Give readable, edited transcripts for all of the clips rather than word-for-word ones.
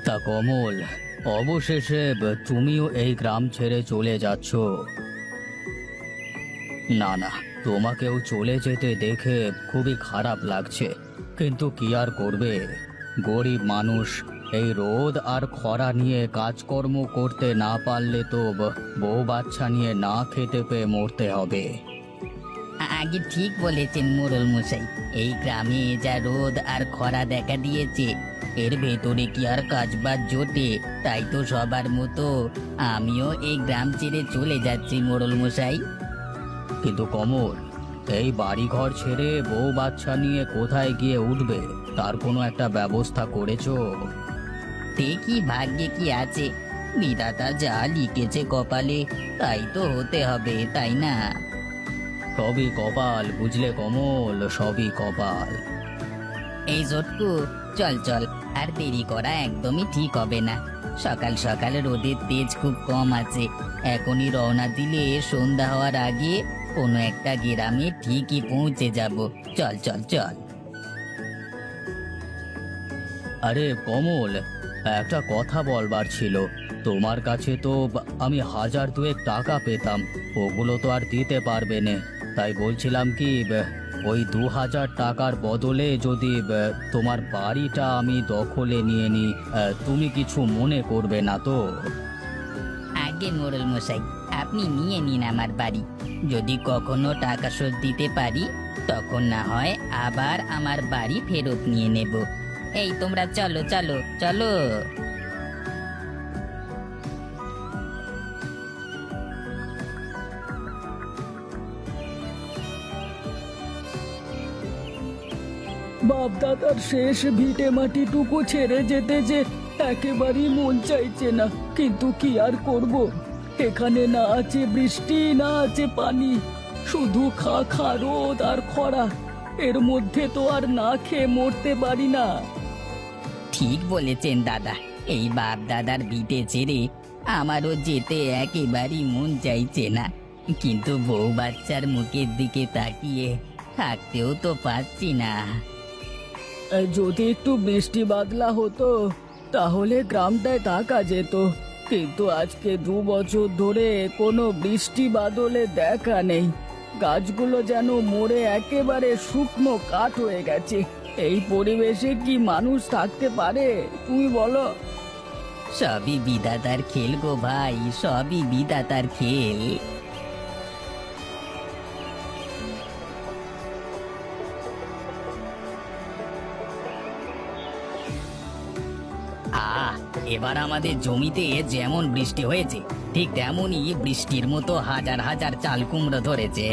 তা কমল, অবশেষে তুমিও এই গ্রাম ছেড়ে চলে যাচ্ছ? না না, তোমাকেও চলে যেতে দেখে খুবই খারাপ লাগছে, কিন্তু কি আর করবে, গরিব মানুষ। এই রোদ আর খরা নিয়ে কাজকর্ম করতে না পারলে তো বউ বাচ্চা নিয়ে না খেতে পেয়ে মরতে হবে। আগে ঠিক বলেছেন মোড়ল মশাই। এই গ্রামে যা রোদ আর খরা দেখা দিয়েছে, এর ভেতরে কি আর কাজবাজ জোটে? তাই তো সবার মতো আমিও এই গ্রাম ছেড়ে চলে যাচ্ছি মোড়ল মশাই। কিন্তু কমল, এই বাড়িঘর ছেড়ে বউ বাচ্চা নিয়ে কোথায় গিয়ে উঠবে, তার কোনো একটা ব্যবস্থা করেছো? দেখি ভাগ্যে কি আছে, বিধাতা যা লিখেছে কপালে তাই তো হতে হবে, তাই না? সবই কপাল, বুঝলে কমল, সবই কপাল। এই জটকু, চল চল, আর দেরি করা একদমই ঠিক হবে না। সকাল সকাল রোদের তেজ খুব কম আছে, এখনই রওনা দিলে সন্ধ্যা হওয়ার আগে কোনো একটা গ্রামে ঠিকই পৌঁছে যাব। চল চল চল। আরে কমল, একটা কথা বলবার ছিল। তোমার কাছে তো আমি 1000-2 টাকা পেতাম, ওগুলো তো আর দিতে পারবে না। তাই বলছিলাম কি, ওই 2000 টাকার বদলে যদি তোমার বাড়িটা আমি দখলে নিয়ে নিই, তুমি কিছু মনে করবে না তো? আগে মোড়ল মশাই, আপনি নিয়ে নিন আমার বাড়ি। যদি কখনো টাকা শোধ দিতে পারি, তখন না হয় আবার আমার বাড়ি ফেরত নিয়ে নেব। এই তোমরা চলো চলো চলো। বাপদাদার শেষ ভিটে মাটিটুকু ছেড়ে যেতে যে একেবারেই মন চাইছে না, কিন্তু কি আর করব। এখানে না আছে বৃষ্টি, না আছে পানি, শুধু খা খা রোদ আর খরা। এর মধ্যে তো আর না খেয়ে মরতে পারি না। ঠিক বলেছেন দাদা, এই বাপ দাদার ভিটে ছেড়ে আমারও যেতে একেবারেই মন চাইছে না, কিন্তু বউ বাচ্চার মুখের দিকে তাকিয়ে থাকতেও তো পারছি না। যদি একটু বৃষ্টি বাদলা হতো তাহলে গ্রামটায় থাকা যেত, কিন্তু আজকে 2 বছর ধরে কোনো বৃষ্টি বাদলে দেখা নেই। গাছগুলো যেন মরে একেবারে শুকনো কাঠ হয়ে গেছে। এই পরিবেশে কি মানুষ থাকতে পারে, তুমি বলো? সবই বিধাতার খেল গো ভাই, সবই বিধাতার খেল। এবার আমাদের জমিতে যেমন বৃষ্টি হয়েছে, ঠিক তেমনই বৃষ্টির মতো হাজার হাজার চাল কুমড়ো ধরেছে।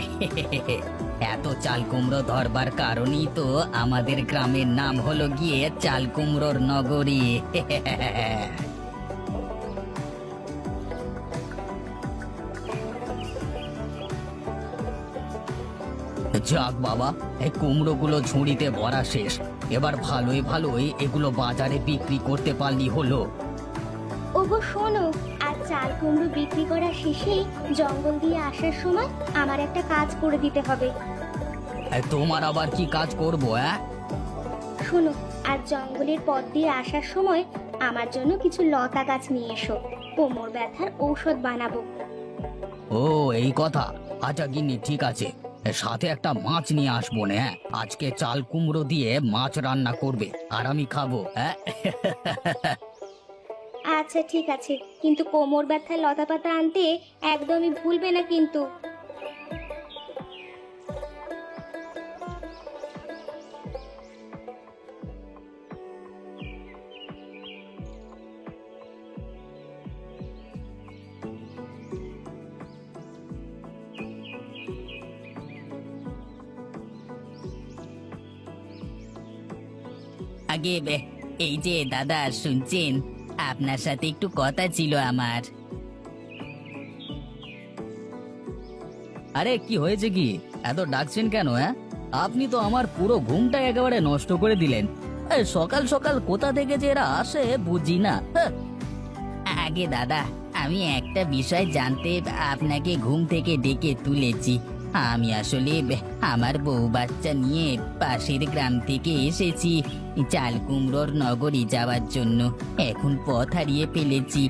এত চাল কুমড়ো ধরবার কারণেই তো আমাদের গ্রামের নাম হলো গিয়ে চাল কুমড়োর নগরী। যাক বাবা, এই কুমড়োগুলো ঝুড়িতে ভরা শেষ। এবার ভালোই ভালোই এগুলো বাজারে বিক্রি করতে পারলি হলো। ওগো শোনো, আর চাল কুমড়ো বিক্রি করা শেষে জঙ্গল দিয়ে আসার সময় আমার একটা কাজ করে দিতে হবে। তোমার আবার কি কাজ করবো? শোনো, আর জঙ্গলের পথ দিয়ে আসার সময় আমার জন্য কিছু লতা গাছ নিয়ে এসো, কোমর ব্যথার ঔষধ বানাবো। ও এই কথা, আচ্ছা গিন্নি ঠিক আছে, সাথে একটা মাছ নিয়ে আসবো না। আজকে চাল কুমড়ো দিয়ে মাছ রান্না করবে আর আমি খাবো। আচ্ছা ঠিক আছে, কিন্তু কোমর ব্যথার লতা পাতা আনতে একদমই ভুলবে না কিন্তু। আগে এই যে দাদা, শুনছেন? আপনার সাথে একটু কথা ছিল আমার। আরে কি হয়েছে, কি এত ডাকছেন কেন? আপনি তো আমার পুরো ঘুমটা একেবারে নষ্ট করে দিলেন। সকাল সকাল কোথা থেকে যে এরা আসে বুঝি না। আগে দাদা, আমি একটা বিষয় জানতে আপনাকে ঘুম থেকে ডেকে তুলেছি। আমি আসলে আমার বউ বাচ্চা নিয়ে পাশের গ্রাম থেকে এসেছি চাল কুমড়োর নগরী যাওয়ার জন্য। এখন পথ হারিয়ে ফেলেছি।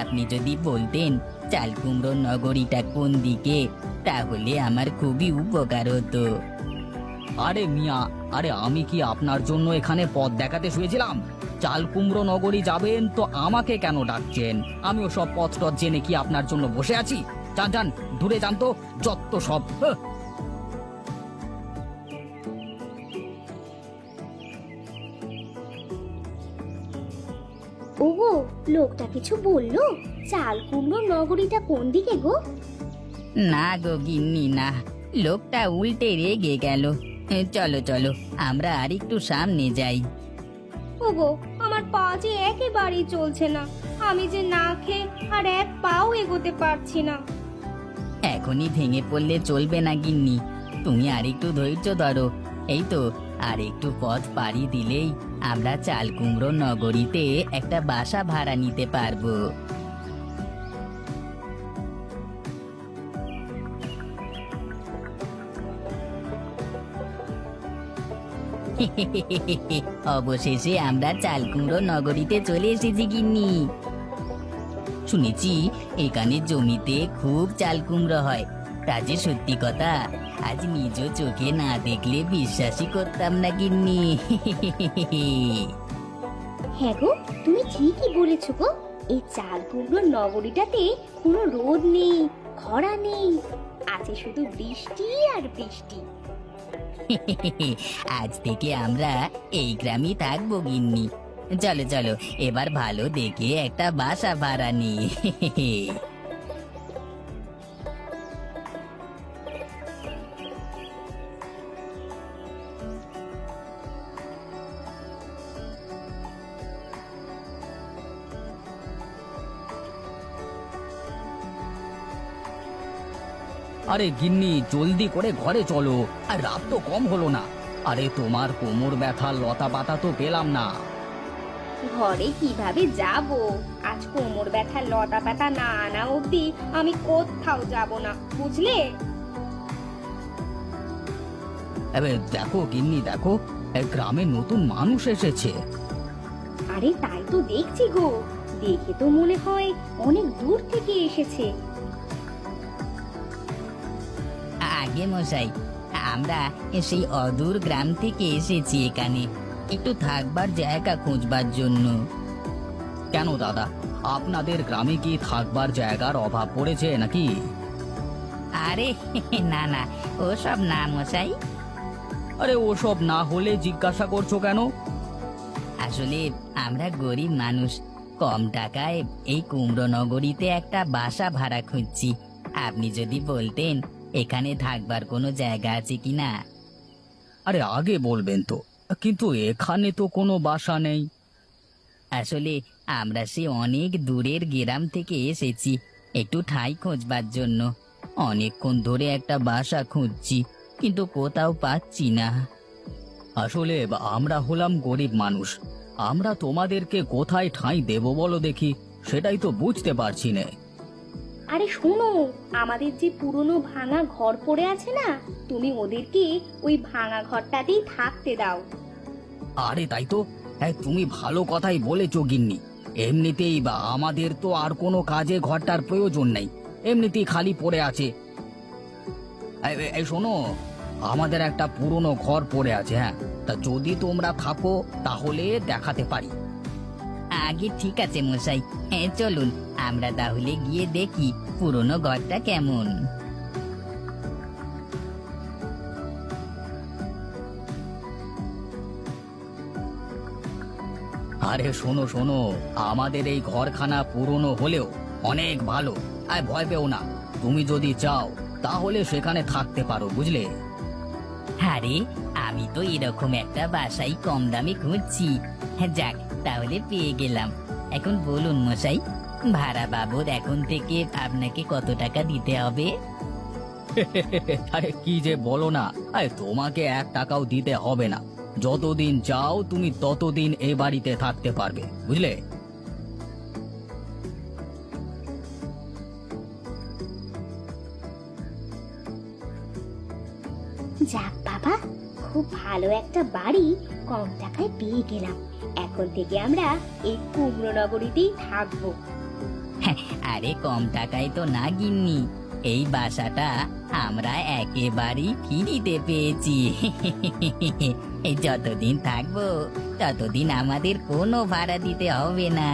আপনি যদি বলতেন চাল কুমড়োর নগরীটা কোন দিকে, তাহলে আমার খুবই উপকার হতো। আরে মিয়া, আরে আমি কি আপনার জন্য এখানে পথ দেখাতে শুয়েছিলাম? চাল কুমড়ো নগরী যাবেন তো আমাকে কেন ডাকছেন? আমিও সব পথ টথ জেনে কি আপনার জন্য বসে আছি? যান যান, দূরে যান তো, যত সব। ওগো, লোকটা কিছু বললো? চাল কুমড়ো নগরীটা কোন দিকে গো? না গো গিন্নি না, লোকটা উল্টে রেগে গেল। চলো চলো, আমরা আর একটু সামনে যাই। ওগো, আমার পা যে একেবারেই চলছে না। আমি যে না খেয়ে আর এক পাও এগোতে পারছি না। এখনই ভেঙে পড়লে চলবে না গিন্নি, তুমি আর একটু ধৈর্য ধরো। এই তো আর একটু পথ পাড়ি দিলেই আমরা চাল কুমড়ো নগরীতে একটা বাসা ভাড়া নিতে পারবো। অবশেষে আমরা চাল কুমড়ো নগরীতে চলে এসেছি গিন্নি। শুনেছি এখানে জমিতে খুব চাল কুমড়ো হয়। তা যে সত্যি কথা, আজ নিজ চোখে না দেখলে বিশ্বাসই করতাম না গিন্নি। হ্যাঁ গো, তুমি ঠিকই বলেছো গো। এই চাল কুমড়ো নগরীটাতে কোনো রোদ নেই, খরা নেই, আছে শুধু বৃষ্টি আর বৃষ্টি। আজ থেকে আমরা এই গ্রামই থাকবো গিন্নি। চলো চলো, এবার ভালো দেখে একটা বাসা ভাড়া নি। আরে গিন্নি, জলদি করে ঘরে চলো, আর রাত তো কম হলো না। আরে তোমার কোমর ব্যথার লতা পাতা তো পেলাম না। ঘরে কিভাবে যাব? আজ কোমর ব্যথা লতা পাতা না আনা অবধি আমি কোথাও যাব না, বুঝলে? এবার দেখো গিন্নি, দেখো, এক গ্রামে নতুন মানুষ এসেছে। আরে তাই তো দেখছি গো, দেখে তো মনে হয় অনেক দূর থেকে এসেছে। আগে মশাই, আমরা সেই অদূর গ্রাম থেকে এসেছি এখানে একটু থাকবার জায়গা খুঁজবার জন্য। কেন দাদা, আপনাদের গ্রামে কি থাকবার জায়গার অভাব পড়েছে নাকি? আরে না না, ওসব না মশাই। আরে ওসব না হলে জিজ্ঞাসা করছো কেন? আসলে আমরা গরিব মানুষ, কম টাকায় এই কুমড়ো নগরীতে একটা বাসা ভাড়া খুঁজছি। আপনি যদি বলতেন এখানে থাকবার কোনো জায়গা আছে কিনা। আরে আগে বলবেন তো, কিন্তু এখানে তো কোনো বাসা নেই। আসলে আমরা সে অনেক দূরের গ্রাম থেকে এসেছি একটু ঠাঁই খোঁজবার জন্য। অনেকক্ষণ ধরে একটা বাসা খুঁজছি, কিন্তু কোথাও পাচ্ছি না। আসলে আমরা হলাম গরিব মানুষ, আমরা তোমাদেরকে কোথায় ঠাঁই দেব বলো দেখি, সেটাই তো বুঝতে পারছি না। আরে শোনো, আমাদের যে পুরনো ভাঙা ঘর পড়ে আছে না, তুমি ওদেরকে ওই ভাঙা ঘরটাতেই থাকতে দাও। আরে তাই তো, হ্যাঁ তুমি ভালো কথাই বলেছো গিন্নি। এমনিতেই আমাদের তো আর কোনো কাজে ঘরটার প্রয়োজন নেই, এমনিতেই খালি পড়ে আছে। এই শোনো, আমাদের একটা পুরনো ঘর পড়ে আছে, হ্যাঁ, তা যদি তোমরা থাকো তাহলে দেখাতে পারি। আগে ঠিক আছে মশাই, হ্যাঁ চলুন আমরা তাহলে গিয়ে দেখি পুরনো ঘরটা কেমন। আরে শোনো শোনো, আমাদের এই ঘরখানা পুরনো হলেও অনেক ভালো, আর ভয় পেও না। তুমি যদি চাও তাহলে সেখানে থাকতে পারো, বুঝলে? আরে আমি তো এরকম একটা বাসাই কম দামে খুঁজছি। হ্যাঁ যাক, তাহলে পেয়ে গেলাম। এখন বলুন মশাই, ভাড়া বাবদ এখন থেকে আপনাকে কত টাকা দিতে হবে? আরে কি যে বলো না, আরে তোমাকে 1 টাকাও দিতে হবে না। যতদিন চাও তুমি ততদিন এই বাড়িতে থাকতে পারবে, বুঝলে? যাক বাবা, খুব ভালো একটা বাড়ি কম টাকায় পেয়ে গেলাম। এখন থেকে আমরা এই কুমড়ো নগরীতেই থাকবো। আরে কম টাকায় তো না গিন্নি, এই বাসাটা আমরা একেবারেই ফ্রিতে পেয়েছি। এই যতদিন থাকবো ততদিন আমাদের কোনো ভাড়া দিতে হবে না।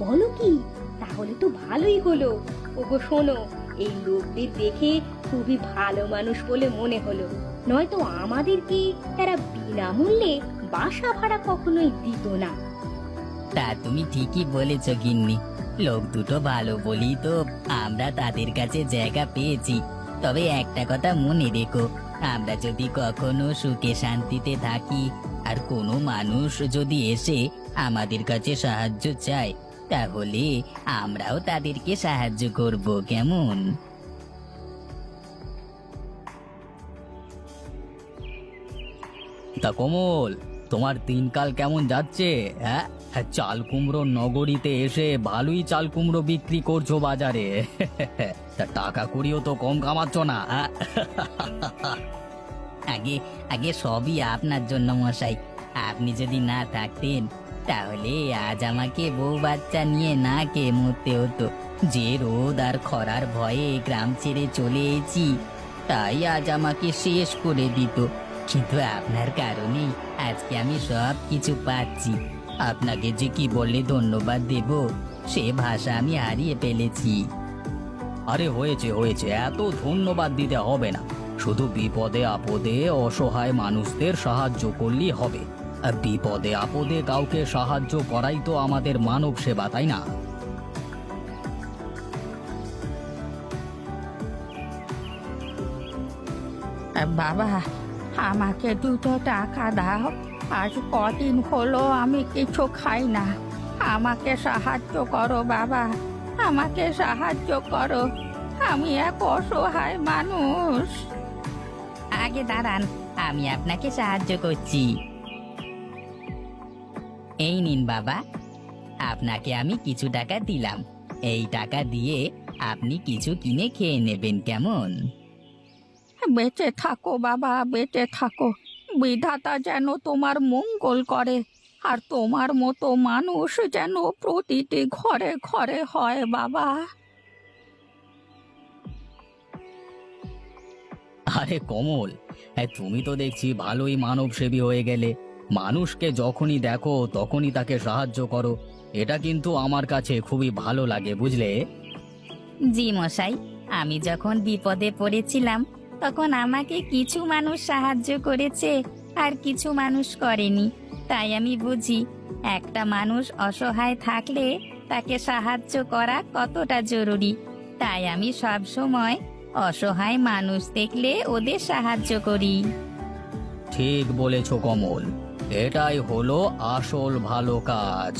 বলো কি? তাহলে তো ভালোই হলো। ওগো শোনো, এই লোকদের দেখে খুবই ভালো মানুষ বলে মনে হলো, নয়তো আমাদেরকে তারা বিনামূল্যে বাসা ভাড়া কখনোই দিত না। তা তুমি ঠিকই বলেছ গিন্নি, লোক দুটো ভালো বলি তো আমরা তাদের কাছে জায়গা পেয়েছি। তবে একটা কথা মনে রেখো, আমরা যদি কখনো সুখে শান্তিতে থাকি আর কোনো মানুষ যদি এসে আমাদের কাছে সাহায্য চায়, তাহলে আমরাও তাদেরকে সাহায্য করব, কেমন? তা কমল, তোমার দিনকাল কেমন যাচ্ছে? হ্যাঁ, চাল কুমড়ো নগরীতে এসে ভালোই চাল কুমড়ো বিক্রি করছো বাজারে। তা টাকা কড়িও তো কম কামাচ্ছ না, হ্যাঁ? আগে আগে সবই আপনার জন্য মশাই। আপনি যদি না থাকতেন তাহলে আজ আমাকে বউ বাচ্চা নিয়ে না খেয়ে মরতে হতো। যে রোদ আর খরার ভয়ে গ্রাম ছেড়ে চলে এসেছি, তাই আজ আমাকে শেষ করে দিত। কিন্তু আপনার কারণেই আজকে আমি সব কিছু পাচ্ছি। আপনাকে যে কি বলে ধন্যবাদ দেব সে ভাষা আমি হারিয়ে ফেলেছি। আরে হয়েছে হয়েছে, এত ধন্যবাদ দিতে হবে না। শুধু বিপদে আপদে অসহায় মানুষদের সাহায্য করলেই হবে। আর বিপদে আপদে কাউকে সাহায্য করাই তো আমাদের মানব সেবা, তাই না? বাবা, আমাকে 2 টাকা দাও। আজ কদিন হলো আমি কিছু খাই না। আমাকে সাহায্য করো বাবা, আমাকে সাহায্য করো। আমি এক অসহায় মানুষ। আগে দাঁড়ান, আমি আপনাকে সাহায্য করছি। এই নিন বাবা, আপনাকে আমি কিছু টাকা দিলাম। এই টাকা দিয়ে আপনি কিছু কিনে খেয়ে নেবেন, কেমন? বেঁচে থাকো বাবা, বেঁচে থাকো। বিধাতা যেন তোমার মঙ্গল করে, আর তোমার মতো মানুষ যেন প্রতিটি ঘরে ঘরে হয় বাবা। আরে কমল, তুমি তো দেখছি ভালোই মানবসেবী হয়ে গেলে। মানুষকে যখনই দেখো তখনই তাকে সাহায্য করো। এটা কিন্তু আমার কাছে খুবই ভালো লাগে, বুঝলে? জি মশাই, আমি যখন বিপদে পড়েছিলাম তখন আমাকে কিছু মানুষ সাহায্য করেছে আর কিছু মানুষ করেনি। তাই আমি বুঝি একটা মানুষ অসহায় থাকলে তাকে সাহায্য করা কতটা জরুরি। তাই আমি সব সময় অসহায় মানুষ দেখলে ওদের সাহায্য করি। ঠিক বলেছ কমল, এটাই হলো আসল ভালো কাজ।